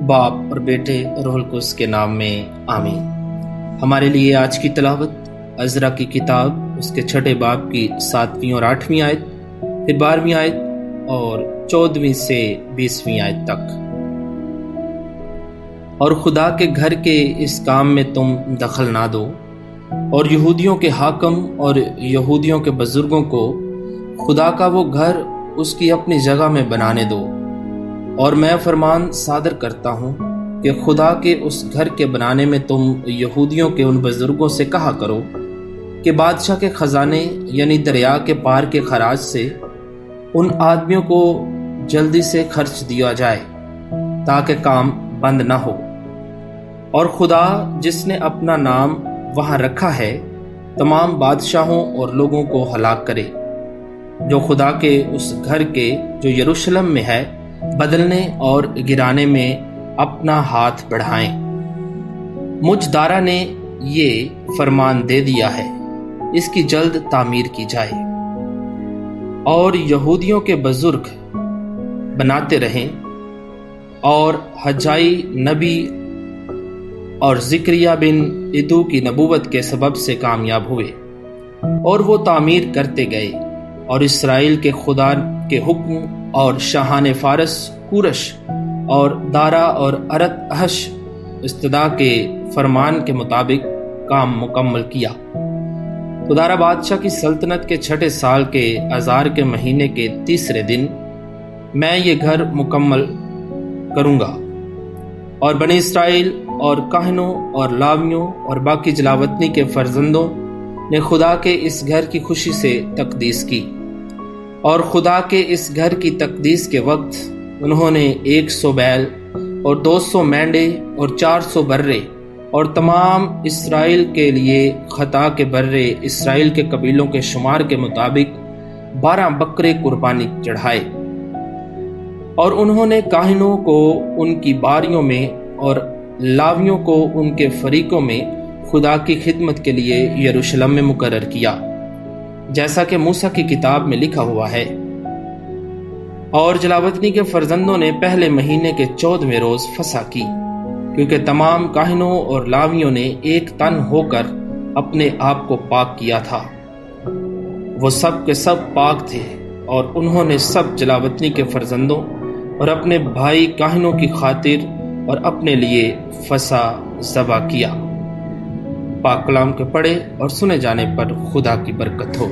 باپ اور بیٹے روح القدس کے نام میں آمین۔ ہمارے لیے آج کی تلاوت عزرا کی کتاب اس کے 6 باب کی 7ویں اور 8ویں آیت، پھر 12ویں آیت اور 14ویں سے 20ویں آیت تک۔ اور خدا کے گھر کے اس کام میں تم دخل نہ دو، اور یہودیوں کے حاکم اور یہودیوں کے بزرگوں کو خدا کا وہ گھر اس کی اپنی جگہ میں بنانے دو۔ اور میں فرمان صادر کرتا ہوں کہ خدا کے اس گھر کے بنانے میں تم یہودیوں کے ان بزرگوں سے کہا کرو کہ بادشاہ کے خزانے یعنی دریا کے پار کے خراج سے ان آدمیوں کو جلدی سے خرچ دیا جائے تاکہ کام بند نہ ہو۔ اور خدا جس نے اپنا نام وہاں رکھا ہے تمام بادشاہوں اور لوگوں کو ہلاک کرے جو خدا کے اس گھر کے جو یروشلم میں ہے بدلنے اور گرانے میں اپنا ہاتھ بڑھائیں۔ مجھ دارا نے یہ فرمان دے دیا ہے، اس کی جلد تعمیر کی جائے۔ اور یہودیوں کے بزرگ بناتے رہیں، اور حجائی نبی اور زکریا بن ادو کی نبوت کے سبب سے کامیاب ہوئے، اور وہ تعمیر کرتے گئے۔ اور اسرائیل کے خدا کے حکم اور شاہان فارس کورش اور دارا اور ارت احش استدا کے فرمان کے مطابق کام مکمل کیا۔ تو دارا بادشاہ کی سلطنت کے 6 سال کے آذار کے مہینے کے 3 دن میں یہ گھر مکمل کروں گا، اور بنی اسرائیل اور کاہنوں اور لاویوں اور باقی جلاوطنی کے فرزندوں نے خدا کے اس گھر کی خوشی سے تقدیس کی۔ اور خدا کے اس گھر کی تقدیس کے وقت انہوں نے 100 بیل اور 200 مینڈے اور 400 برے اور تمام اسرائیل کے لیے خطا کے برے اسرائیل کے قبیلوں کے شمار کے مطابق 12 بکرے قربانی چڑھائے۔ اور انہوں نے کاہنوں کو ان کی باریوں میں اور لاویوں کو ان کے فریقوں میں خدا کی خدمت کے لیے یروشلم میں مقرر کیا، جیسا کہ موسیٰ کی کتاب میں لکھا ہوا ہے۔ اور جلاوطنی کے فرزندوں نے پہلے مہینے کے 14ویں روز فسح کی، کیونکہ تمام کاہنوں اور لاویوں نے ایک تن ہو کر اپنے آپ کو پاک کیا تھا۔ وہ سب کے سب پاک تھے، اور انہوں نے سب جلاوطنی کے فرزندوں اور اپنے بھائی کاہنوں کی خاطر اور اپنے لیے فسح ذبح کیا۔ پاک کلام کے پڑھے اور سنے جانے پر خدا کی برکت ہو۔